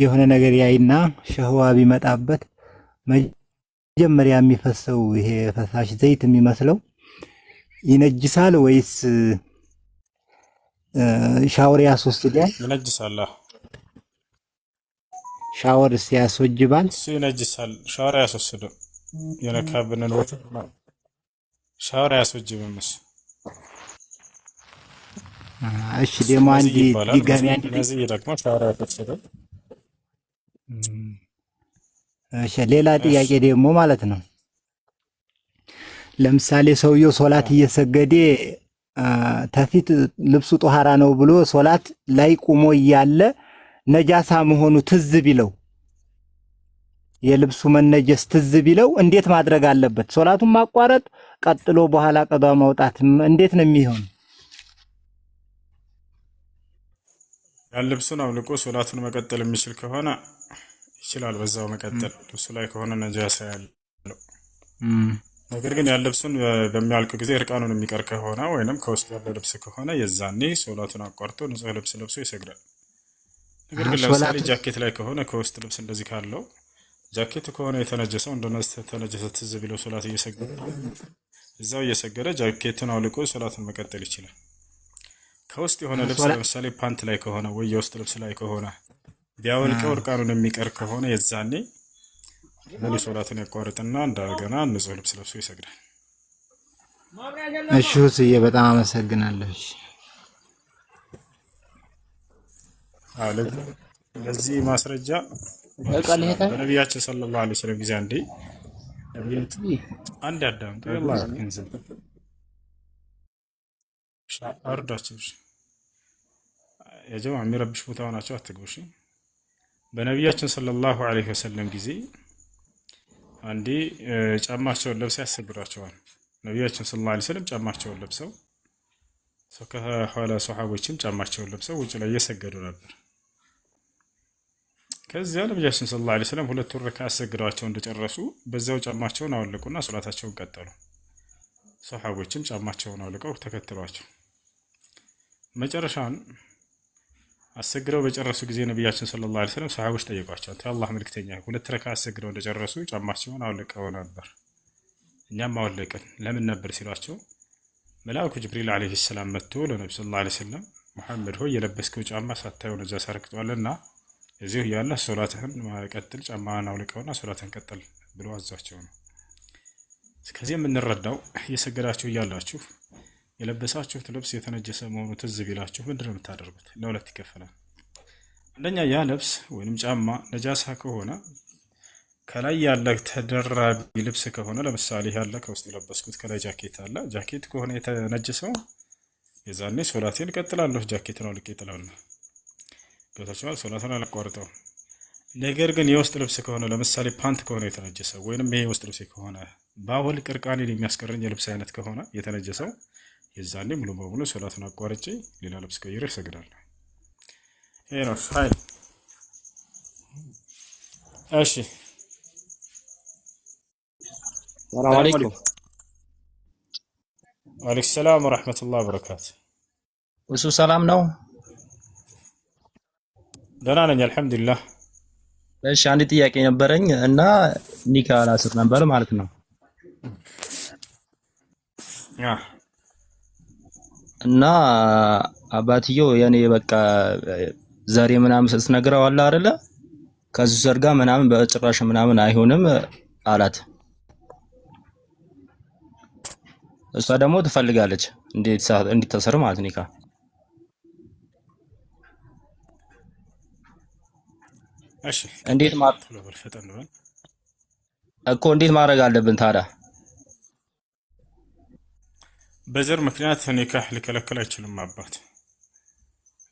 የሆነ ነገር ያይና ሸህዋ ቢመጣበት መጀመሪያ የሚፈሰው ይሄ ፈሳሽ ዘይት የሚመስለው ይነጅሳል ወይስ ሻወር ያስወስዳል? ይነጅሳል። ሻወር ያስወጅባል? እሱ ይነጅሳል። ሻወር አያስወስድም። የነካብንን ቦታ ሻወር አያስወጅብም እሱ። እሺ ደግሞ አንድ ድጋሚ አንድ እነዚህ ደግሞ ሻወር አያስወስድም። እሺ ሌላ ጥያቄ ደግሞ ማለት ነው። ለምሳሌ ሰውየው ሶላት እየሰገደ ተፊት ልብሱ ጧሃራ ነው ብሎ ሶላት ላይ ቆሞ እያለ ነጃሳ መሆኑ ትዝ ቢለው የልብሱ መነጀስ ትዝ ቢለው እንዴት ማድረግ አለበት? ሶላቱን ማቋረጥ ቀጥሎ በኋላ ቀዷ ማውጣት እንዴት ነው የሚሆን? ያን ልብሱን አውልቆ ሶላቱን መቀጠል የሚችል ከሆነ ይችላል፣ በዛው መቀጠል። ልብሱ ላይ ከሆነ ነጃሳ ያለው ነገር ግን ያን ልብሱን በሚያልቅ ጊዜ እርቃኑን የሚቀር ከሆነ ወይንም ከውስጥ ያለ ልብስ ከሆነ የዛኔ ሶላቱን አቋርጦ ንጹህ ልብስ ለብሶ ይሰግዳል። ነገር ግን ለምሳሌ ጃኬት ላይ ከሆነ ከውስጥ ልብስ እንደዚህ ካለው ጃኬት ከሆነ የተነጀሰው ተነጀሰ ትዝ ቢለው ሶላት እየሰገደ እዛው እየሰገደ ጃኬቱን አውልቆ ሶላቱን መቀጠል ይችላል። ከውስጥ የሆነ ልብስ ለምሳሌ ፓንት ላይ ከሆነ ወይ የውስጥ ልብስ ላይ ከሆነ ቢያወልቀው እርቃኑን የሚቀር ከሆነ የዛኔ ሙሉ ሶላቱን ያቋርጥና እንደገና ንጹህ ልብስ ለብሶ ይሰግዳል። እሺ ሁስዬ በጣም አመሰግናለሁ። ለዚህ ማስረጃ በነቢያችን ሰለላሁ ዐለይሂ ወሰለም ጊዜ አንድ አዳምጡ አርዳችሁ የጀማ የሚረብሽ ቦታ ሆናችሁ አትግቡ። በነቢያችን ሰለላሁ ዐለይሂ ወሰለም ጊዜ አንዴ ጫማቸውን ለብሰው ያሰግዷቸዋል። ነቢያችን ሰለላሁ ዐለይሂ ወሰለም ጫማቸውን ለብሰው ከኋላ ሷሐቦችም ጫማቸውን ለብሰው ውጭ ላይ እየሰገዱ ነበር። ከዚያ ነቢያችን ሰለላሁ ዐለይሂ ወሰለም ሁለቱን ረካ አሰግደዋቸው እንደጨረሱ በዛው ጫማቸውን አወለቁና ሶላታቸውን ቀጠሉ። ሷሐቦችም ጫማቸውን አውልቀው ተከትሏቸው መጨረሻን አሰግደው በጨረሱ ጊዜ ነቢያችን ሰለላሁ ዐለይሂ ወሰለም ሷሐቦች ጠየቋቸው፣ የአላህ መልክተኛ ሁለት ረካ አሰግደው እንደጨረሱ ጫማቸውን አውልቀው ነበር፣ እኛም አወለቅን ለምን ነበር ሲሏቸው መልአኩ ጅብሪል ዐለይሂ ሰላም መጥቶ ለነብዩ ሰለላሁ ዐለይሂ ወሰለም መሐመድ ሆይ የለበስከው ጫማ ሳታየው ነጃሳ ረክቷልና እዚሁ ያለ ሶላትህን ቀጥል፣ ጫማህን አውልቀውና ሶላትህን ቀጥል ብሎ አዟቸው ነው። ከዚህ የምንረዳው እየሰገዳችሁ እያላችሁ የለበሳችሁት ልብስ የተነጀሰ መሆኑ ትዝ ቢላችሁ ምንድን ነው የምታደርጉት? ለሁለት ይከፈላል። አንደኛ ያ ልብስ ወይንም ጫማ ነጃሳ ከሆነ ከላይ ያለ ተደራቢ ልብስ ከሆነ ለምሳሌ ያለ ከውስጥ የለበስኩት ከላይ ጃኬት አለ። ጃኬት ከሆነ የተነጀሰው የዛኔ ሶላቴን እቀጥላለሁ፣ ጃኬትን አውልቄ እጥላለሁ። ገብታችኋል? ሶላትን አላቋርጠው። ነገር ግን የውስጥ ልብስ ከሆነ ለምሳሌ ፓንት ከሆነ የተነጀሰው ወይንም ይሄ የውስጥ ልብስ ከሆነ ባወልቅ እርቃኔን የሚያስቀረኝ የልብስ አይነት ከሆነ የተነጀሰው የዛኔ ሙሉ በሙሉ ሶላቱን አቋርጬ ሌላ ልብስ ቀይሬ እሰግዳለሁ። ይሄ ነው ፋይል። እሺ ሰላም አለይኩም። ወአለይኩም ሰላም ወራህመቱላሂ ወበረካቱ። እሱ ሰላም ነው? ደህና ነኝ አልሐምዱሊላህ። እሺ አንድ ጥያቄ ነበረኝ እና ኒካ ላስር ነበር ማለት ነው። እና አባትየው የኔ በቃ ዘሬ ምናምን ስትነግረው አለ አይደለ ከዚህ ዘር ጋር ምናምን በጭራሽ ምናምን አይሆንም አላት። እሷ ደግሞ ትፈልጋለች እንዲታሰር ማለት ኒካ። እሺ እንዴት እንዴት ማድረግ አለብን ታዲያ? በዘር ምክንያት ኒካህ ሊከለክል አይችልም አባት።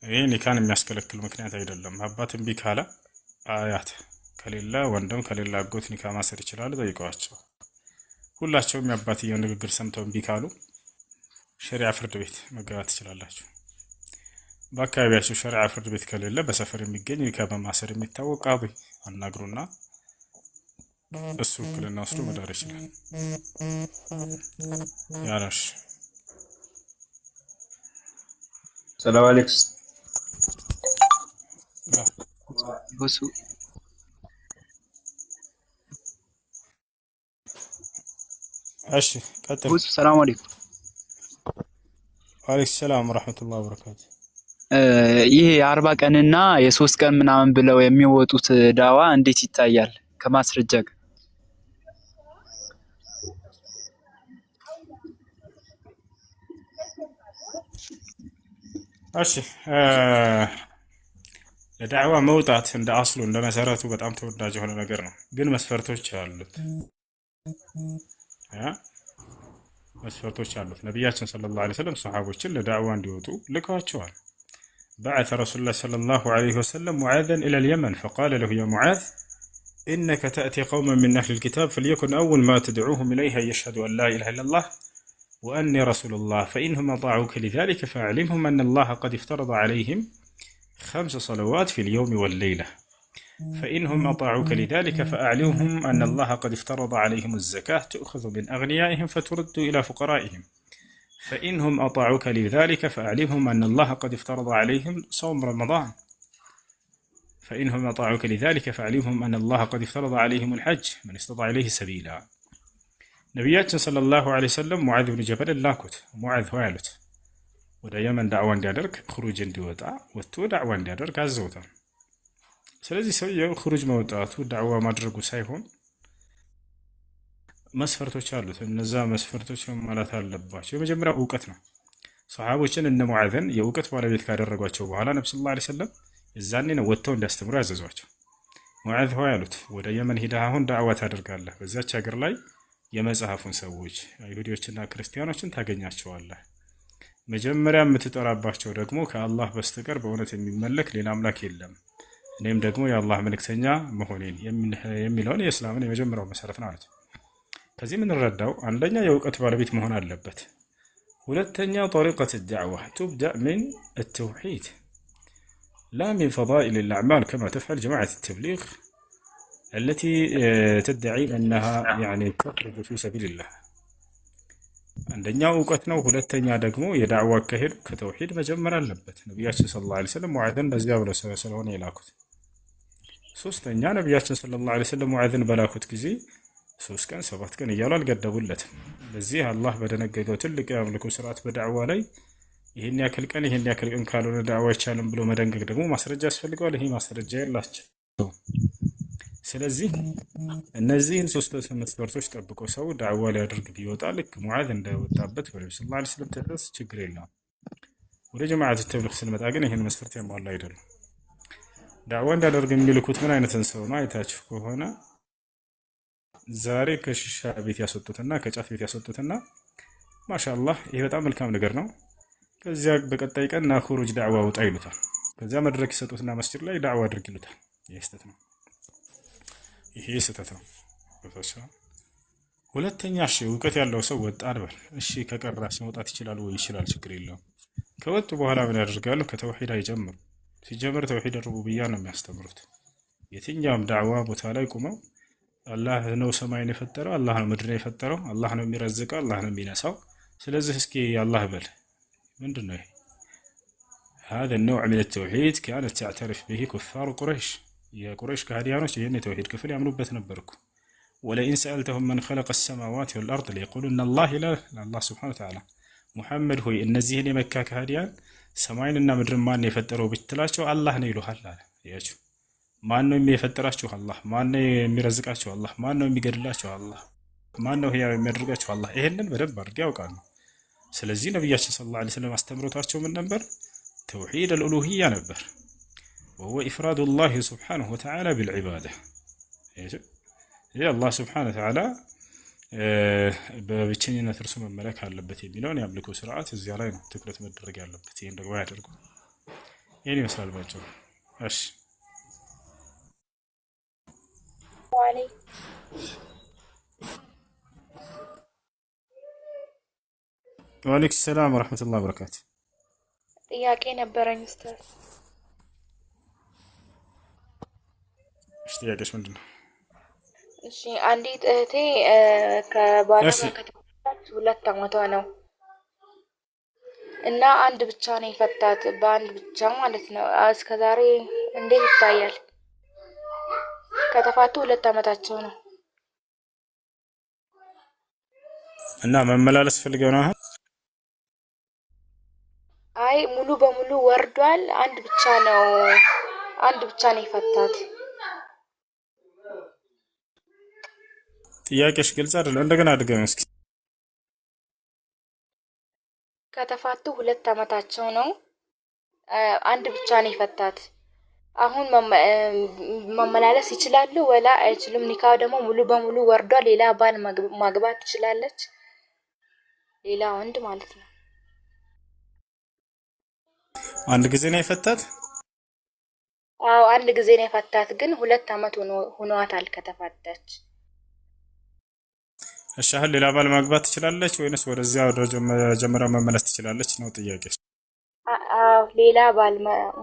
ይሄ ኒካን የሚያስከለክል ምክንያት አይደለም። አባት እምቢ ካለ አያት ከሌለ ወንድም ከሌለ አጎት ኒካ ማሰር ይችላል። ጠይቀዋቸው። ሁላቸውም የአባትየው ንግግር ሰምተው እምቢ ካሉ ሸሪዓ ፍርድ ቤት መግባት ትችላላችሁ። በአካባቢያችሁ ሸሪዓ ፍርድ ቤት ከሌለ በሰፈር የሚገኝ ኒካ በማሰር የሚታወቅ ቃዲ አናግሩና እሱ ውክልና ወስዶ መዳር ይችላል። ያላሽ ሰላም አለይኩም። ሁሱ እሺ ቀጥል። ሁሱ ሰላም አለይኩም። ወአለይኩም ሰላም ወራህመቱላሂ ወበረካቱ። ይሄ የ40 ቀንና የ3 ቀን ምናምን ብለው የሚወጡት ዳዋ እንዴት ይታያል ከማስረጃ ጋር? እሺ ለዳዕዋ መውጣት እንደ አስሉ እንደ መሰረቱ በጣም ተወዳጅ የሆነ ነገር ነው፣ ግን መስፈርቶች አሉት። መስፈርቶች አሉት። ነቢያችን ሰለላሁ ዐለይሂ ወሰለም ሰሃቦችን ለዳዕዋ እንዲወጡ ልከዋቸዋል። بعث رسول الله صلى الله عليه وسلم معاذا إلى اليمن فقال له يا معاذ إنك تأتي قوما من أهل الكتاب فليكن أول ما تدعوهم إليه يشهدوا أن لا إله إلا الله وأني رسول الله فإنهم أطاعوك لذلك فأعلمهم أن الله قد افترض عليهم 5 صلوات في اليوم والليلة فإنهم أطاعوك لذلك فأعلمهم أن الله قد افترض عليهم الزكاة تؤخذ من أغنيائهم فترد إلى فقرائهم فإنهم أطاعوك لذلك فأعلمهم أن الله قد افترض عليهم صوم رمضان فإنهم أطاعوك لذلك فأعلمهم أن الله قد افترض عليهم الحج من استطاع إليه سبيلا نبياتنا صلى الله عليه وسلم معاذ بن جبل لاكوت معاذ هوالت ወደ የመን ዳዕዋ እንዲያደርግ خروج እንዲወጣ ወጥቶ ዳዕዋ እንዲያደርግ አዘውታል። ስለዚህ ሰውየው خروج መውጣቱ ዳዕዋ ማድረጉ ሳይሆን መስፈርቶች አሉት። እነዛ መስፈርቶች ማለት አለባቸው። የመጀመሪያው ዕውቀት ነው። ሰሃቦችን እነ ሙዓዝን የዕውቀት ባለቤት ካደረጓቸው በኋላ ነብዩ ሰለላሁ ዐለይሂ ወሰለም እዛኔ ነው ወጥተው እንዲያስተምሩ ያዘዟቸው። ሙዓዝ ሆይ ያሉት ወደ የመን ሄደህ አሁን ዳዕዋ ታደርጋለህ። በዛች ሀገር ላይ የመጽሐፉን ሰዎች አይሁዶችና ክርስቲያኖችን ታገኛቸዋለህ። መጀመሪያ የምትጠራባቸው ደግሞ ከአላህ በስተቀር በእውነት የሚመለክ ሌላ አምላክ የለም፣ እኔም ደግሞ የአላህ መልእክተኛ መሆኔን የሚለውን የእስላምን የመጀመሪያው መሰረት ነው አሉት። ከዚህ የምንረዳው አንደኛ የእውቀት ባለቤት መሆን አለበት። ሁለተኛ ጠሪቀት ዳዕዋ ቱብደእ ሚን التوحيد لا من فضائل الأعمال كما تفعل جماعة التبليغ التي تدعي أنها يعني تخرج في سبيل الله አንደኛው ዕውቀት ነው። ሁለተኛ ደግሞ የዳዕዋ አካሄድ ከተውሂድ መጀመር አለበት። ነቢያችን ሰለላሁ ዐለይሂ ወሰለም ሙዓዝን በዚያ ብለው ስለሆነ የላኩት። ሶስተኛ ነቢያችን ሰለላሁ ዐለይሂ ወሰለም ሙዓዝን በላኩት ጊዜ 3 ቀን 7 ቀን እያሉ አልገደቡለትም። ለዚህ አላህ በደነገገው ትልቅ የአምልኮ ስርዓት በዳዕዋ ላይ ይህን ያክል ቀን ካልሆነ ዳዕዋ አይቻልም ብሎ መደንገግ ደግሞ ማስረጃ ያስፈልገዋል። ይሄ ማስረጃ የላቸው። ስለዚህ እነዚህን 3 መስፈርቶች ጠብቆ ሰው ዳዕዋ ሊያደርግ ቢወጣ ልክ ሙዓዝ እንደወጣበት በነብዩ ሰለላሁ ዐለይሂ ወሰለም ትዕዛዝ ችግር የለውም። ወደ ጀማዓት ተብሊግ ስንመጣ ግን ይህን መስፈርት ያሟላ አይደለም። ዳዕዋ እንዲያደርግ የሚልኩት ምን አይነትን ሰው ነው? አይታችሁ ከሆነ ዛሬ ከሺሻ ቤት ያስወጡትና ከጫት ቤት ያስወጡትና ማሻአላህ ይሄ በጣም መልካም ነገር ነው። ከዚያ በቀጣይ ቀን ና ኹሩጅ ዳዕዋ ውጣ ይሉታል። ከዚያ መድረክ ይሰጡትና መስጂድ ላይ ዳዕዋ አድርግ ይሉታል። ይሄ ስህተት ነው። ይሄ ስህተት ነው። ሁለተኛ እሺ እውቀት ያለው ሰው ወጣ አልበል። እሺ ከቀራስ መውጣት ይችላል ወይ? ይችላል፣ ችግር የለውም። ከወጡ በኋላ ምን ያደርጋሉ? ከተውሂድ አይጀምሩ። ሲጀምር ተውሂድ ሩቡብያ ነው የሚያስተምሩት። የትኛውም ዳዕዋ ቦታ ላይ ቁመው አላህ ነው ሰማይን የፈጠረው፣ አላህ ነው ምድርን የፈጠረው፣ አላህ ነው የሚረዝቀው፣ አላህ ነው የሚነሳው፣ ስለዚህ እስኪ አላህ በል። ምንድን ነው ይሄ? هذا النوع من التوحيد كانت تعترف به كفار قريش የቁረይሽ ከሃዲያኖች ይህን የተውሂድ ክፍል ያምኑበት ነበርኩ። ወለኢን ሰአልተሁም መን ኸለቀ ሰማዋት ወልአርድ ሊየቁሉነ አላህ ይላል አላህ ሱብሓነሁ ወተዓላ። ሙሐመድ ሆይ እነዚህን የመካ ከሃዲያን ሰማይንና ምድርን ማን የፈጠረው ብትላቸው አላህ ነው ይሉሃል አለ። ያችሁ ማን ነው የፈጠራቸው? አላህ። ማን ነው የሚረዝቃቸው? አላህ። ማን ነው የሚገድላቸው? አላህ። ማን ነው ህያው የሚያደርጋቸው? አላህ። ይሄንን በደንብ አድርገው ያውቃሉ። ስለዚህ ነብያችን ሰለላሁ ዐለይሂ ወሰለም አስተምሮታቸው ምን ነበር? ተውሂድ አልኡሉሂያ ነበር። وهو إفراد الله سبحانه وتعالى بالعبادة. يا الله سبحانه وتعالى በብቸኝነት እርሱ መመለክ አለበት የሚለውን የአምልኮ ስርዓት እዚያ ላይ ነው ትኩረት መደረግ ያለበት። ይሄን ደግሞ ያደርጉ። ይሄን ይመስላል ባጭሩ። እሺ ወአለይኩም ሰላም ወራህመቱላሂ ወበረካቱ። ጥያቄ ነበረኝ ኡስታዝ። ጥያቄሽ ምንድን ነው? እሺ አንዲት እህቴ ከባሏ ጋር ከተፋታች 2 ዓመቷ ነው እና አንድ ብቻ ነው የፈታት፣ በአንድ ብቻ ማለት ነው። እስከዛሬ እንዴት ይታያል? ከተፋቱ 2 ዓመታቸው ነው። እና መመላለስ ፈልገው ነው። አይ ሙሉ በሙሉ ወርዷል። አንድ ብቻ ነው የፈታት። ጥያቄሽ ግልጽ አይደለም። እንደገና ድገም እስኪ። ከተፋቱ 2 ዓመታቸው ነው። አንድ ብቻ ነው የፈታት። አሁን መመላለስ ይችላሉ ወላ አይችሉም? ኒካው ደግሞ ሙሉ በሙሉ ወርዷል። ሌላ ባል ማግባት ትችላለች፣ ሌላ ወንድ ማለት ነው። አንድ ጊዜ ነው የፈታት? አዎ አንድ ጊዜ ነው የፈታት፣ ግን 2 ዓመት ሆኗታል ከተፋታች። እሺ አሁን ሌላ ባል ማግባት ትችላለች ወይንስ ወደዚያ ወደ መጀመሪያው መመለስ ትችላለች ነው ጥያቄ? አዎ ሌላ ባል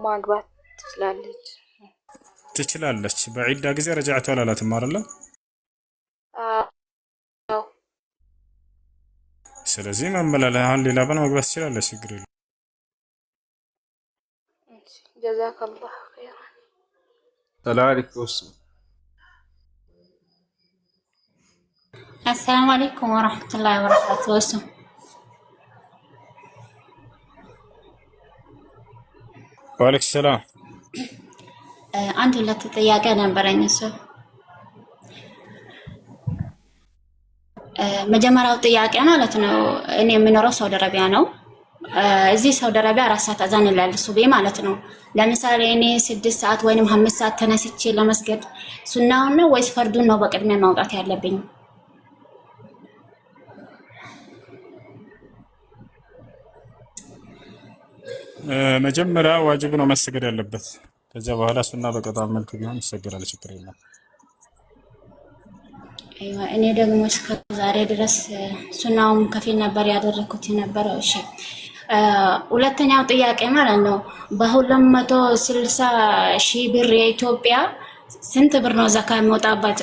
ማግባት ትችላለች። በዒዳ ጊዜ ረጃዕቱ አላላትም አይደል? አዎ። ስለዚህ መመላለስ አሁን ሌላ ባል ማግባት ትችላለች፣ ችግር የለም። ጀዛከላሁ ኸይራን። ሰላም አለይኩም። السلام عليكم ورحمة الله وبركاته. وعليكم السلام. አንድ ሁለት ጥያቄ ነበረኝ። እሱ መጀመሪያው ጥያቄ ማለት ነው፣ እኔ የምኖረው ሳውዲ አረቢያ ነው። እዚህ ሳውዲ አረቢያ 4 ሰዓት አዛን ይላል ሱብሂ ማለት ነው። ለምሳሌ እኔ 6 ሰዓት ወይንም 5 ሰዓት ተነስቼ ለመስገድ ሱናውን ነው ወይስ ፈርዱን ነው በቅድሚያ ማውጣት ያለብኝ? መጀመሪያ ዋጅብ ነው መሰገድ ያለበት። ከዛ በኋላ ሱና በቀጣ መልኩ ቢሆን ይሰገዳል፣ ችግር የለም። እኔ ደግሞ እስከ ዛሬ ድረስ ሱናውን ከፊል ነበር ያደረኩት የነበረው። እሺ ሁለተኛው ጥያቄ ማለት ነው፣ በ260 ሺህ ብር የኢትዮጵያ ስንት ብር ነው ዘካ የሚወጣበት?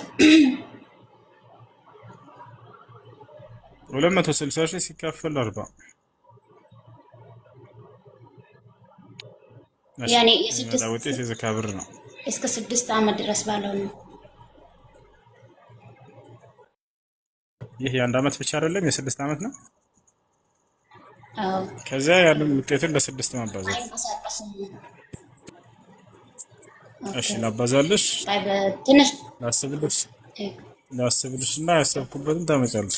260 ሺህ ሲካፈል 40 ያኔ ውጤት የዘካ ብር ነው። እስከ 6 ዓመት ድረስ ባለው ነው። ይህ የ1 ዓመት ብቻ አይደለም፣ የ6 ዓመት ነው። አዎ ከዚያ ያንን ውጤቱን ለ6 ማባዛት። እሺ ላባዛልሽ፣ ትንሽ ላስብልሽ እና ያሰብኩበትን ታመጫለሽ።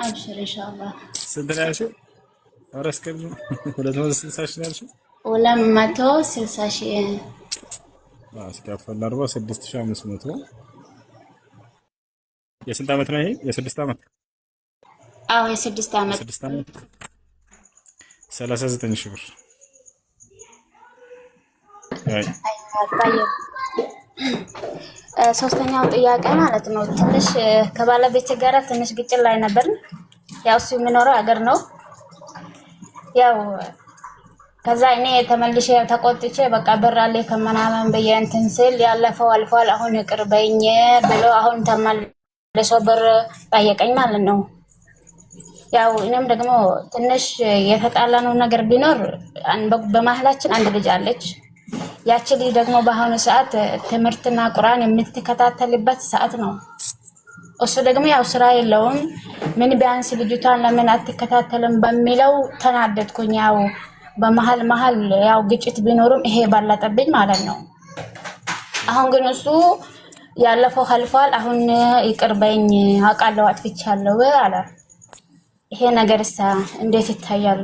አብሽር ኢንሻአላህ። ስንት ነው ያልሽው? ኧረ እስከ 260 ሺህ ነው ያልሽው? 260 ሺህ ሲካፈል 40 6500። የስንት ዓመት ነው ይሄ? የ6 ዓመት። አዎ የ6 ዓመት 39 ሺህ ብር። ሶስተኛው ጥያቄ ማለት ነው፣ ትንሽ ከባለቤት ጋር ትንሽ ግጭት ላይ ነበር። ያው እሱ የሚኖረው ሀገር ነው። ያው ከዛ እኔ ተመልሼ ተቆጥቼ በቃ ብር አለ ከመናመን ብዬ እንትን ስል ያለፈው አልፏል፣ አሁን ይቅር በይኝ ብሎ አሁን ተመልሶ ብር ጠየቀኝ ማለት ነው። ያው እኔም ደግሞ ትንሽ የተጣላነው ነገር ቢኖር በመሀላችን አንድ ልጅ አለች። ያቺ ልጅ ደግሞ በአሁኑ ሰዓት ትምህርትና ቁርአን የምትከታተልበት ሰዓት ነው። እሱ ደግሞ ያው ስራ የለውም። ምን ቢያንስ ልጅቷን ለምን አትከታተልም በሚለው ተናደድኩኝ። ያው በመሀል ያው ግጭት ቢኖርም ይሄ ባላጠብኝ ማለት ነው። አሁን ግን እሱ ያለፈው አልፏል፣ አሁን ይቅር በይኝ አውቃለሁ አጥፍቻለሁ አለ። ይሄ ነገርሳ እንዴት ይታያል?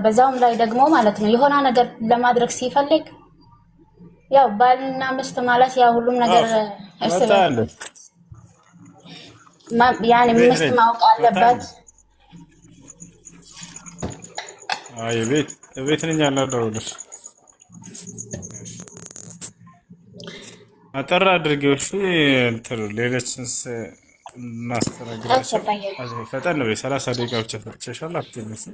በዛውም ላይ ደግሞ ማለት ነው የሆነ ነገር ለማድረግ ሲፈልግ ያው ባልና ሚስት ማለት ያው ሁሉም ነገር ያኔ ሚስት ማወቅ አለባት። አይ ቤት ነኝ አላደውልሽ አጠራ አድርጌው። እሺ እንትን ሌሎችንስ እናስተናግዳቸው። ፈጠን ነው 30 ደቂቃ ብቻ ፈቅቼሻለሁ። አትነስ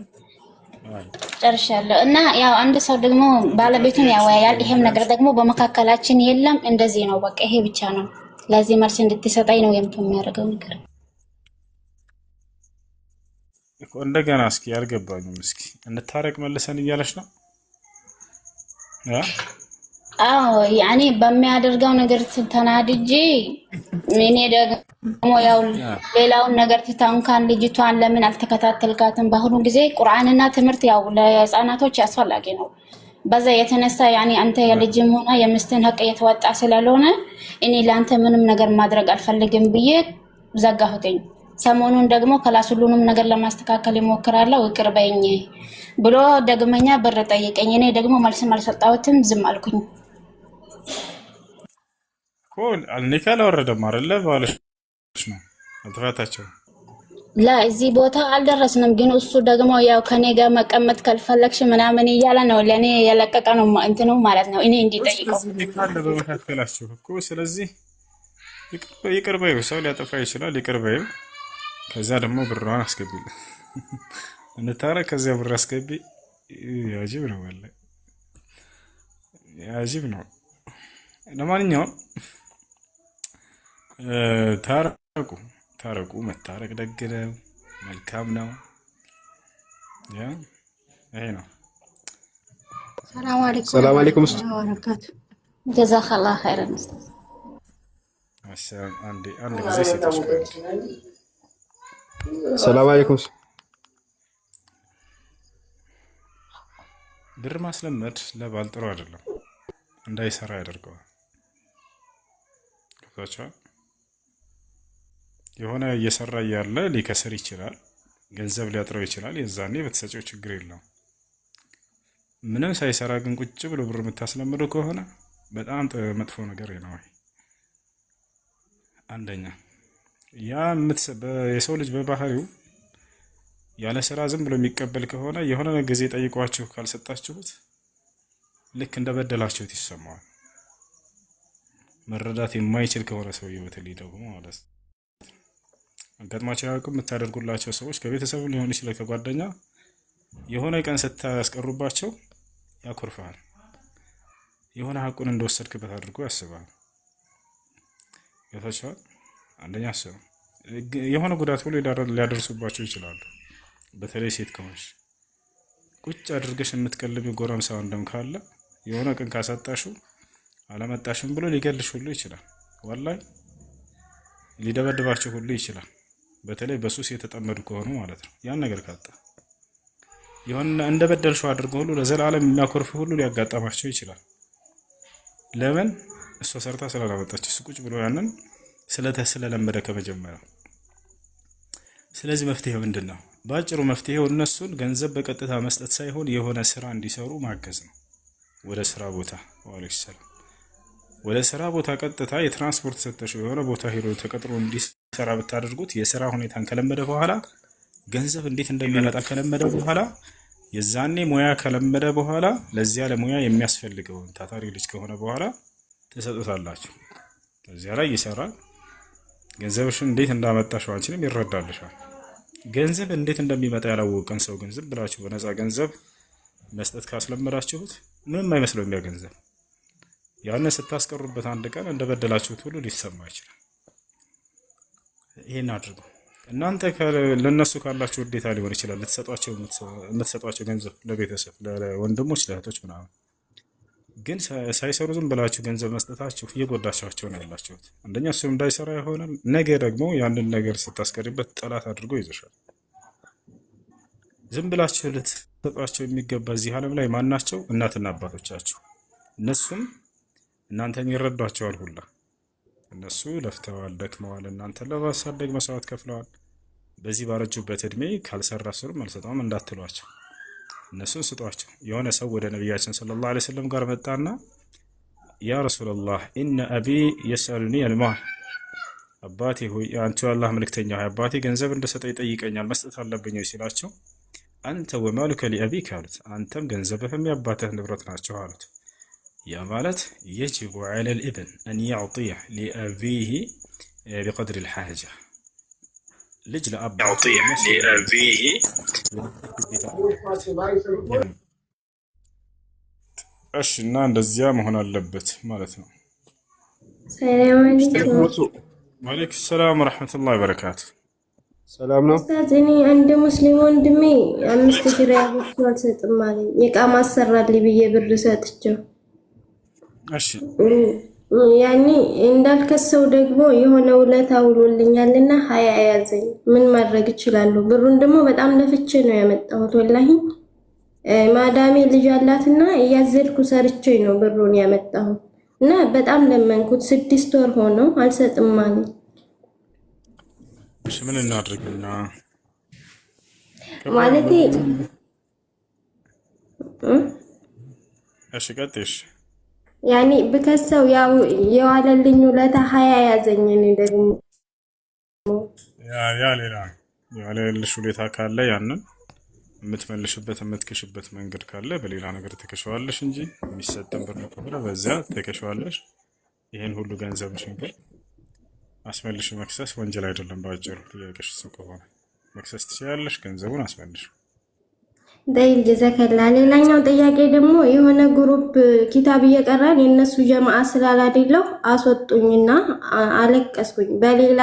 ጨርሻለሁ። እና ያው አንድ ሰው ደግሞ ባለቤቱን ያወያያል። ይሄም ነገር ደግሞ በመካከላችን የለም፣ እንደዚህ ነው በቃ ይሄ ብቻ ነው። ለዚህ መልስ እንድትሰጠኝ ነው የሚያደርገው ነገር እኮ። እንደገና እስኪ አልገባኝም። እስኪ እንታረቅ መልሰን እያለሽ ነው? አዎ ያኔ በሚያደርገው ነገር ተናድጄ እኔ ደግሞ ያው ሌላውን ነገር ትታው እንኳን ልጅቷን ለምን አልተከታተልካትም? በአሁኑ ጊዜ ቁርአንና ትምህርት ያው ለህፃናቶች አስፈላጊ ነው። በዛ የተነሳ ያኔ አንተ የልጅም ሆነ የምስትን ሀቅ የተወጣ ስላልሆነ እኔ ለአንተ ምንም ነገር ማድረግ አልፈልግም ብዬ ዘጋሁትኝ። ሰሞኑን ደግሞ ክላስ ሁሉንም ነገር ለማስተካከል ይሞክራለሁ ይቅር በይኝ ብሎ ደግመኛ ብር ጠየቀኝ። እኔ ደግሞ መልስም አልሰጣሁትም፣ ዝም አልኩኝ። ኮል ኒካ አልወረደም አይደለ? ባለሽ ነው አጥፋታቸው ለዚህ ቦታ አልደረስንም። ግን እሱ ደግሞ ያው ከኔ ጋር መቀመጥ ካልፈለግሽ ምናምን እያለ ነው ለኔ የለቀቀ ነው እንትኑ ማለት ነው። እኔ እንዲጠይቀው ካለ በመካከላችሁ እኮ ስለዚህ ይቅር በይው። ሰው ሊያጠፋ ይችላል፣ ይቅር በይው። ከዛ ደግሞ ብሯን አስገቢልኝ እንታረ ከዚያ ብር አስገቢ። ያጅብ ነው ወላሂ ያጅብ ነው። ለማንኛውም ታረቁ። መታረቅ ደግ ነው፣ መልካም ነው። ይሄ ነው። ሰላም አለይኩም ወበረካቱ። ጀዛከላህ ኸይረን። አንድ ጊዜ ሴቶች ሰላም አለይኩም። ብር ማስለመድ ለባል ጥሩ አይደለም፣ እንዳይሰራ ያደርገዋል። ገብቷችኋል? የሆነ እየሰራ እያለ ሊከስር ይችላል፣ ገንዘብ ሊያጥረው ይችላል። የዛኔ በተሰጪው ችግር የለውም። ምንም ሳይሰራ ግን ቁጭ ብሎ ብር የምታስለምደው ከሆነ በጣም መጥፎ ነገር ነው። አንደኛ ያ የሰው ልጅ በባህሪው ያለ ስራ ዝም ብሎ የሚቀበል ከሆነ የሆነ ጊዜ ጠይቋችሁ ካልሰጣችሁት ልክ እንደበደላችሁት ይሰማዋል። መረዳት የማይችል ከሆነ ሰውየው በተለይ ደግሞ ማለት አጋጥማቸው ያውቁ የምታደርጉላቸው ሰዎች ከቤተሰቡ ሊሆን ይችላል ከጓደኛ የሆነ ቀን ስታስቀሩባቸው ያኮርፋል። የሆነ ሀቁን እንደወሰድክበት አድርጎ ያስባል። ያታቻል አንደኛ ሰው የሆነ ጉዳት ሁሉ ሊያደርሱባቸው ይችላሉ። በተለይ ሴት ከሆነች ቁጭ አድርገሽ የምትቀልቢው ጎረምሳ ወንድም ካለ የሆነ ቀን ካሳጣሽው አላመጣሽም ብሎ ሊገልሽ ሁሉ ይችላል። ወላሂ ሊደበድባቸው ሁሉ ይችላል። በተለይ በሱስ የተጠመዱ ከሆኑ ማለት ነው። ያን ነገር ካጣ የሆነ እንደበደልሽው አድርጎ ሁሉ ለዘላለም የሚያኮርፍ ሁሉ ሊያጋጣማቸው ይችላል። ለምን? እሷ ሰርታ ስላላመጣች እሱ ቁጭ ብሎ ያንን ስለለመደ ከመጀመሪያው። ስለዚህ መፍትሄው ምንድነው? ባጭሩ መፍትሄው እነሱን ገንዘብ በቀጥታ መስጠት ሳይሆን የሆነ ስራ እንዲሰሩ ማገዝ ነው። ወደ ስራ ቦታ ወደ ስራ ቦታ ቀጥታ የትራንስፖርት ሰጥተሽው የሆነ ቦታ ሄዶ ተቀጥሮ እንዲሰራ ብታደርጉት የስራ ሁኔታን ከለመደ በኋላ ገንዘብ እንዴት እንደሚመጣ ከለመደ በኋላ የዛኔ ሙያ ከለመደ በኋላ ለዚያ ለሙያ የሚያስፈልገውን ታታሪ ልጅ ከሆነ በኋላ ተሰጥቷላችሁ። እዚያ ላይ ይሰራል። ገንዘብሽን እንዴት እንዳመጣሽው አንቺንም ይረዳልሻል። ገንዘብ እንዴት እንደሚመጣ ያላወቀን ሰው ግን ዝም ብላችሁ በነፃ ገንዘብ መስጠት ካስለመዳችሁት ምንም አይመስለውም ያ ገንዘብ። ያንን ስታስቀሩበት አንድ ቀን እንደበደላችሁት ሁሉ ሊሰማ ይችላል። ይሄን አድርጉ። እናንተ ለነሱ ካላችሁ ውዴታ ሊሆን ይችላል የምትሰጧቸው ገንዘብ ለቤተሰብ፣ ለወንድሞች፣ ለእህቶች ምናምን። ግን ሳይሰሩ ዝም ብላችሁ ገንዘብ መስጠታችሁ እየጎዳቻቸው ነው ያላችሁት። አንደኛ እሱም እንዳይሰራ ይሆናል። ነገ ደግሞ ያንን ነገር ስታስቀሪበት ጠላት አድርጎ ይዘሻል። ዝም ብላችሁ ልትሰጧቸው የሚገባ እዚህ ዓለም ላይ ማናቸው? እናትና አባቶቻችሁ። እነሱም እናንተን ይረዷቸዋል ሁላ። እነሱ ለፍተዋል፣ ደክመዋል፣ እናንተን ለማሳደግ መስዋዕት ከፍለዋል። በዚህ ባረጁበት እድሜ ካልሰራ ስሩም አልሰጠውም እንዳትሏቸው፣ እነሱን ስጧቸው። የሆነ ሰው ወደ ነቢያችን ሰለላሁ ዐለይሂ ወሰለም ጋር መጣና ያ ረሱላላህ ኢነ አቢ የስአሉኒ አልማል፣ አባቴ ሆይ አንተ የአላህ መልእክተኛ ሆይ አባቴ ገንዘብ እንደሰጠ ይጠይቀኛል፣ መስጠት አለብኝ ሲላቸው አንተ ወማሉከ ሊአቢክ አሉት፣ አንተም ገንዘብህም የአባትህ ንብረት ናቸው አሉት። ያ ማለት የጅቡ ዐለል ኢብን አን ያዕጢየ ሊአቢህ ቢቀድሪ ልሓጃ፣ ልጅ ለአባቱ እሺ፣ እና እንደዚያ መሆን አለበት ማለት ነው። ሰላም አለይኩም። ወአለይኩም ሰላም ወረሕመቱላሂ ወበረካቱ። ሰላም ነው ኡስታዝ፣ እኔ አንድ ሙስሊም ወንድሜ 5000 ሪያል ወስዶ አልሰጥም አለኝ። የቃ ማሰራልኝ ብዬ ብር ሰጥቼው እሺ ያኔ እንዳልከሰው ደግሞ የሆነ ውለታ ውሎልኛልና ሀያ ያዘኝ። ምን ማድረግ እችላለሁ? ብሩን ደግሞ በጣም ለፍቼ ነው ያመጣሁት። ወላሂ ማዳሜ ልጅ አላትና እያዘልኩ ሰርቼ ነው ብሩን ያመጣሁት እና በጣም ለመንኩት። 6 ወር ሆነው አልሰጥም አለኝ። እሺ ምን እናድርግና ማለቴ እሺ ቀጥሽ ያኔ ብከሰው ያው የዋለልኝ ውለታ ሀያ ያዘኝ። እኔ ደግሞ ያ ሌላ ያለልሽ ውለታ ካለ ያንን የምትመልሽበት የምትከሽበት መንገድ ካለ በሌላ ነገር ተከሸዋለሽ እንጂ የሚሰጥን ብር ከሆነ በዚያ ተከሸዋለሽ። ይሄን ሁሉ ገንዘብሽን ግን አስመልሽ መክሰስ ወንጀል አይደለም። ባጭሩ ጥያቄሽ እሱ ከሆነ መክሰስ ትችያለሽ፣ ገንዘቡን አስመልሽ። ደይል ጀዘከላ። ሌላኛው ጥያቄ ደግሞ የሆነ ግሩፕ ኪታብ እየቀራን የነሱ ጀማዓ ስላላደለው አስወጡኝና አለቀስኩኝ። በሌላ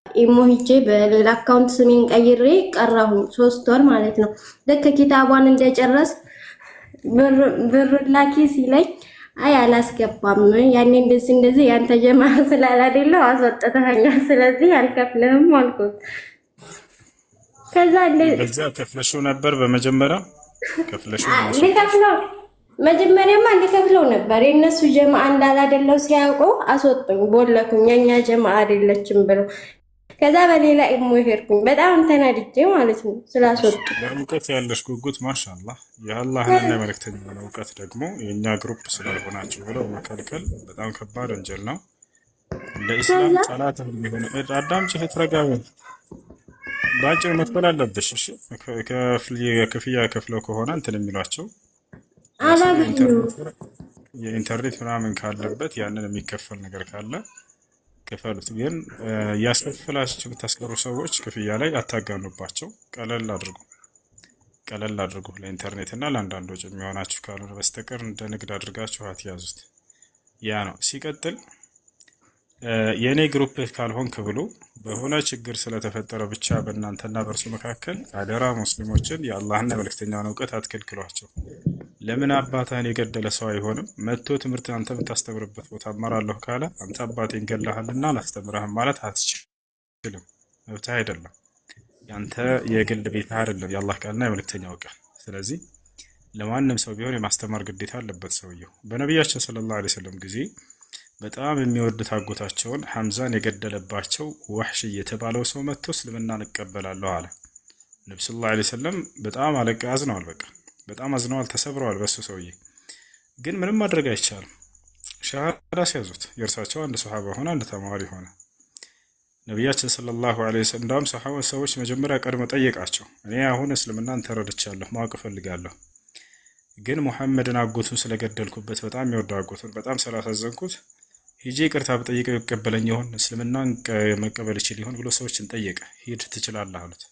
ኢሞ ሂጄ በሌላ አካውንት ስሜን ቀይሬ ቀራሁ 3 ወር ማለት ነው። ልክ ኪታቧን እንደጨረስ ብር ላኪ ሲለኝ አይ አላስገባም፣ ያኔ እንደዚህ ያንተ ጀማዓ ስላላደለው አስወጥተኸኛል፣ ስለዚህ አልከፍልህም አልኩት። ከዛ በዛ ከፍለሽው ነበር። በመጀመሪያ ከፍለሽው መጀመሪያማ ሊከፍለው ነበር። የነሱ ጀማዓ እንዳላደለው ሲያውቁ አስወጡኝ፣ ቦለኩኝ። የኛ ጀማዓ አይደለችም ብለው ከዛ በሌላ ኢሞ ሄድኩኝ። በጣም ተናድጄ ማለት ነው ስላስወጡ። ለእውቀት ያለሽ ጉጉት ማሻአላህ። የአላህንና የመልእክተኛውን እውቀት ደግሞ የእኛ ግሩፕ ስላልሆናችሁ ብለው መከልከል በጣም ከባድ ወንጀል ነው። ለኢስላም ጠላት የሚሆነ አዳምጪ፣ ተረጋጊ። ባጭሩ መክፈል አለብሽ። እሺ ክፍያ ከፍለው ከሆነ እንትን የሚሏቸው የኢንተርኔት ምናምን ካለበት ያንን የሚከፈል ነገር ካለ ክፈሉት። ግን እያስከፍላችሁ የምታስቀሩ ሰዎች ክፍያ ላይ አታጋኑባቸው። ቀለል አድርጉ። ለኢንተርኔት እና ለአንዳንድ ወጪ የሚሆናችሁ ካልሆነ በስተቀር እንደ ንግድ አድርጋችሁ አትያዙት። ያ ነው። ሲቀጥል የእኔ ግሩፕ ካልሆንክ ብሎ በሆነ ችግር ስለተፈጠረ ብቻ በእናንተና በእርሱ መካከል አደራ ሙስሊሞችን የአላህና የመልእክተኛውን እውቀት አትከልክሏቸው። ለምን አባትህን የገደለ ሰው አይሆንም? መጥቶ ትምህርት አንተ የምታስተምርበት ቦታ እማራለሁ ካለ አንተ አባቴን ገለሃልና አላስተምርህም ማለት አትችልም። መብትህ አይደለም። ያንተ የግል ቤት አይደለም የአላህ ቃልና የመልእክተኛው ቃል። ስለዚህ ለማንም ሰው ቢሆን የማስተማር ግዴታ አለበት ሰውየው። በነቢያችን ሰለላሁ ዐለይሂ ወሰለም ጊዜ በጣም የሚወዱት አጎታቸውን ሐምዛን የገደለባቸው ወህሽ የተባለው ሰው መጥቶ እስልምናን እቀበላለሁ አለ። ነብዩ ሰለላሁ ዐለይሂ ወሰለም በጣም አዝነዋል። በቃ በጣም አዝነዋል፣ ተሰብረዋል በሱ ሰውዬ። ግን ምንም ማድረግ አይቻልም። ሸሃዳ ሲያዙት የእርሳቸው አንድ ሱሐባ ሆነ፣ አንድ ተማሪ ሆነ። ነቢያችን ሰለላሁ ዐለይሂ ወሰለም እንዳውም ሰዎች መጀመሪያ ቀድሞ ጠየቃቸው። እኔ አሁን እስልምናን ተረድቻለሁ፣ ማወቅ እፈልጋለሁ፣ ግን ሙሐመድን አጎቱን ስለገደልኩበት በጣም የሚወደው አጎቱን በጣም ስላሳዘንኩት ሂጄ ይቅርታ ብጠይቀው ይቀበለኝ ይሆን? እስልምናን መቀበል ይችል ይሆን ብሎ ሰዎችን ጠየቀ። ሂድ ትችላለህ አሉት።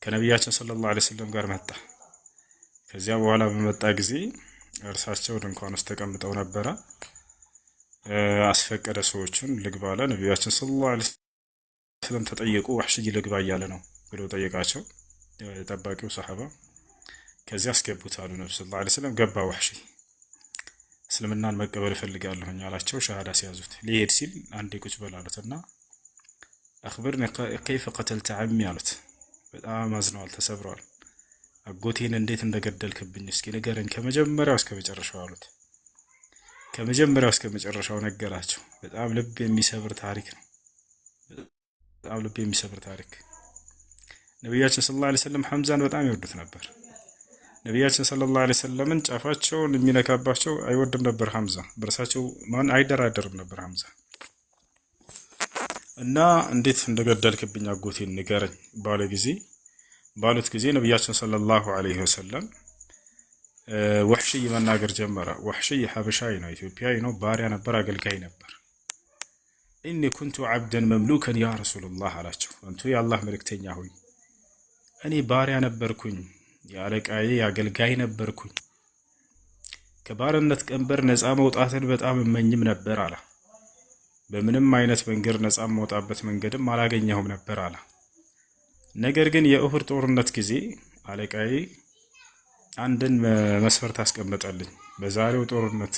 ከነቢያችን ሰለላሁ ዐለይሂ ወሰለም ጋር መጣ። ከዚያ በኋላ በመጣ ጊዜ እርሳቸው ድንኳን ውስጥ ተቀምጠው ነበረ። አስፈቀደ ሰዎችን ልግባ አለ። ነቢያችን ሰለላሁ ዐለይሂ ወሰለም ተጠየቁ። ወህሽይ ልግባ እያለ ነው ብሎ ጠየቃቸው ጠባቂው ሰሐባ። ከዚያ አስገቡት አሉ። ነብዩ ሰለላሁ ዐለይሂ ወሰለም ገባ ወህሽይ። እስልምናን መቀበል እፈልጋለሁኝ አላቸው። ሸሃዳ ሲያዙት ሊሄድ ሲል አንዴ ቁጭ በል አሉትና አኽብርኒ ከይፈ ቀተልተ ዐሚ አሉት። በጣም አዝነዋል፣ ተሰብረዋል። አጎቴን እንዴት እንደገደልክብኝ እስኪ ንገረኝ ከመጀመሪያው እስከ መጨረሻው አሉት። ከመጀመሪያው እስከ መጨረሻው ነገራቸው። በጣም ልብ የሚሰብር ታሪክ ነው። በጣም ልብ የሚሰብር ታሪክ። ነቢያችን ሰለላሁ ዐለይሂ ወሰለም ሐምዛን በጣም ይወዱት ነበር። ነቢያችን ሰለላሁ ዐለይሂ ወሰለምን ጫፋቸውን የሚነካባቸው አይወድም ነበር ሐምዛ። በእርሳቸው ማን አይደራደርም ነበር ሐምዛ። እና እንዴት እንደገደልክብኝ አጎቴን ንገረኝ ባሉት ጊዜ ነቢያችን ሰለላሁ ዐለይሂ ወሰለም ወህሽይ መናገር ጀመረ። ወህሽይ ሐበሻዊ ነው፣ ኢትዮጵያዊ ነው፣ ባሪያ ነበር፣ አገልጋይ ነበር። ኢኒ ኩንቱ ዐብደን መምሉከን ያ ረሱላህ አላቸው። አንቱ የአላህ መልእክተኛ ሆይ እኔ ባሪያ ነበርኩኝ፣ የአለቃዬ የአገልጋይ ነበርኩኝ። ከባርነት ቀንበር ነፃ መውጣትን በጣም እመኝም ነበር አለ። በምንም አይነት መንገድ ነፃ መውጣበት መንገድም አላገኘሁም ነበር አለ። ነገር ግን የኡሁድ ጦርነት ጊዜ አለቃዬ አንድን መስፈርት አስቀመጠልኝ። በዛሬው ጦርነት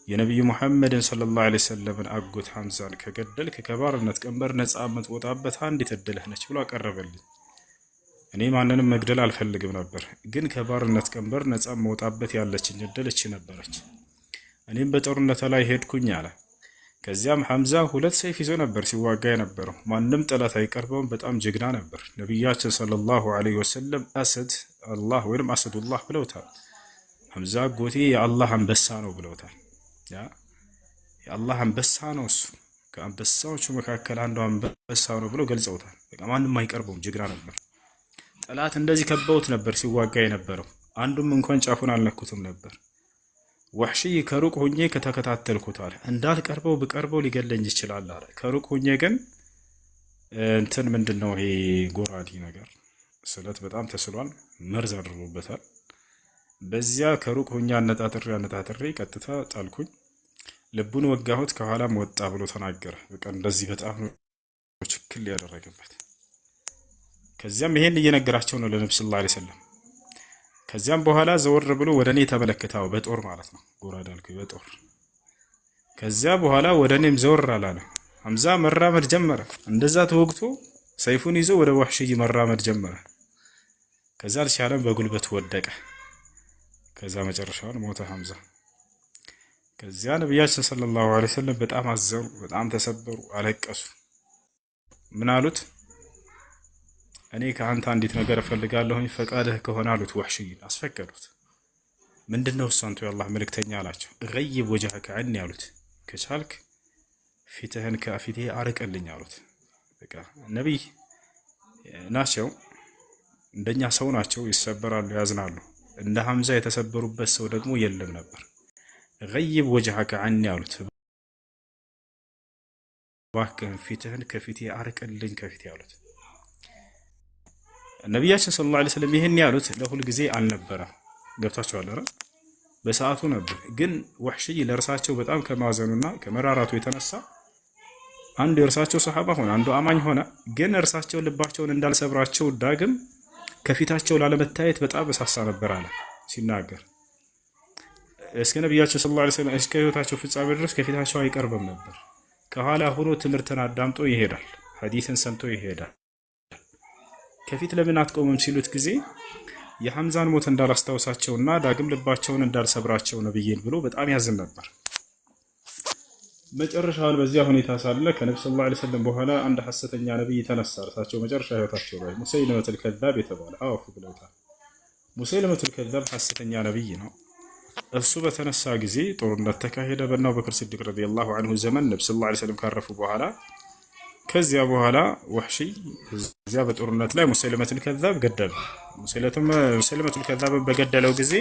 የነቢዩ ሙሐመድን ሰለላሁ ዐለይሂ ወሰለምን አጎት ሐምዛን ከገደልክ ከባርነት ቀንበር ነፃ የምትወጣበት አንዲት እድልህ ነች ብሎ አቀረበልኝ። እኔ ማንንም መግደል አልፈልግም ነበር፣ ግን ከባርነት ቀንበር ነፃ መውጣበት ያለችኝ እድል እቺ ነበረች። እኔም በጦርነት ላይ ሄድኩኝ አለ። ከዚያም ሐምዛ 2 ሰይፍ ይዞ ነበር ሲዋጋ የነበረው። ማንም ጠላት አይቀርበውም። በጣም ጀግና ነበር። ነቢያችን ሰለላሁ ዐለይሂ ወሰለም አሰድ አላህ ወይም አሰዱላህ ብለውታል። ሐምዛ ጎቴ የአላህ አንበሳ ነው ብለውታል። የአላህ አንበሳ ነው እሱ፣ ከአንበሳዎቹ መካከል አንዱ አንበሳ ነው ብለው ገልጸውታል። በቃ ማንም አይቀርበውም፣ ጀግና ነበር። ጠላት እንደዚህ ከበውት ነበር ሲዋጋ የነበረው። አንዱም እንኳን ጫፉን አልነኩትም ነበር። ወሕሺ ከሩቅ ሆኜ ከተከታተልኩት አለ እንዳልቀርበው ብቀርበው ሊገለኝ ይችላል አለ። ከሩቅ ሆኜ ግን እንትን ምንድነው ይሄ ጎራዲ ነገር ስለት በጣም ተስሏል፣ መርዝ አድርጎበታል። በዚያ ከሩቅ ሆኜ አነጣጥሬ ቀጥታ ጣልኩኝ፣ ልቡን ወጋሁት፣ ከኋላም ወጣ ብሎ ተናገረ። በቃ እንደዚህ በጣም ችክል ያደረገበት። ከዚያም ይሄን እየነገራቸው ነው ለነብዩ ሰለላሁ ዐለይሂ ወሰለም። ከዚያም በኋላ ዘወር ብሎ ወደ እኔ ተመለከተው፣ በጦር ማለት ነው፣ ጎራዳ አልኩኝ በጦር። ከዚያ በኋላ ወደ እኔም ዘወር አላለ። ሐምዛ መራመድ ጀመረ። እንደዛ ተወግቶ ሰይፉን ይዞ ወደ ወሕሺ መራመድ ጀመረ። ከዛ አልቻለም፣ በጉልበት ወደቀ። ከዛ መጨረሻውን ሞተ ሐምዛ። ከዚያ ነቢያችን ሰለላሁ ዐለይሂ ወሰለም በጣም አዘኑ፣ በጣም ተሰበሩ፣ አለቀሱ። ምን አሉት? እኔ ከአንተ አንዲት ነገር እፈልጋለሁኝ ፈቃድህ ከሆነ አሉት። ወሕሺይን አስፈቀዱት። ምንድነው እሱ? አንተ የአላህ መልእክተኛ አላቸው። ገይብ ወጀህከ ዐኒ አሉት። ከቻልክ ፊትህን ከፊቴ አርቅልኝ አሉት። በቃ ነቢይ ናቸው፣ እንደኛ ሰው ናቸው፣ ይሰበራሉ፣ ያዝናሉ። እንደ ሐምዛ የተሰበሩበት ሰው ደግሞ የለም ነበር። ገይብ ወጀህከ ዐኒ አሉት። እባክህን ፊትህን ከፊቴ አርቅልኝ ከፊቴ አሉት። ነቢያችን ሰለላሁ ዐለይሂ ወሰለም ይሄን ያሉት ለሁል ጊዜ አልነበረም። ገብታችኋል አይደል? በሰዓቱ ነበር። ግን ወሕሺይ ለእርሳቸው በጣም ከማዘኑና ከመራራቱ የተነሳ አንዱ የእርሳቸው ሰሃባ ሆነ፣ አንዱ አማኝ ሆነ። ግን እርሳቸው ልባቸውን እንዳልሰብራቸው ዳግም ከፊታቸው ላለመታየት በጣም እሳሳ ነበር አለ ሲናገር። እስከ ነቢያችን ሰለላሁ ዐለይሂ ወሰለም እስከ ህይወታቸው ፍጻሜ ድረስ ከፊታቸው አይቀርብም ነበር። ከኋላ ሆኖ ትምህርትን አዳምጦ ይሄዳል፣ ሐዲስን ሰምቶ ይሄዳል። ከፊት ለምን አትቆምም ሲሉት ጊዜ የሐምዛን ሞት እንዳላስታውሳቸውና ዳግም ልባቸውን እንዳልሰብራቸው ነብይን ብሎ በጣም ያዝን ነበር። መጨረሻውን በዚያ ሁኔታ ሳለ ከነብዩ ሰለላሁ ዐለይሂ ወሰለም በኋላ አንድ ሐሰተኛ ነብይ ተነሳ። እርሳቸው መጨረሻ ህይወታቸው ላይ ሙሰይለመቱል ከዛብ የተባለ አውፍ ብለውታል። ሙሰይለመቱል ከዛብ ሐሰተኛ ነብይ ነው። እሱ በተነሳ ጊዜ ጦርነት ተካሄደ። በእነ አቡበክር ሲዲቅ ረዲየላሁ ዐንሁ ዘመን ነብዩ ሰለላሁ ዐለይሂ ወሰለም ካረፉ በኋላ ከዚያ በኋላ ወሕሺይ እዚያ በጦርነት ላይ ሙሰይለመቱል ከዛብ ገደለ። ሙሰይለመቱል ከዛብ በገደለው ጊዜ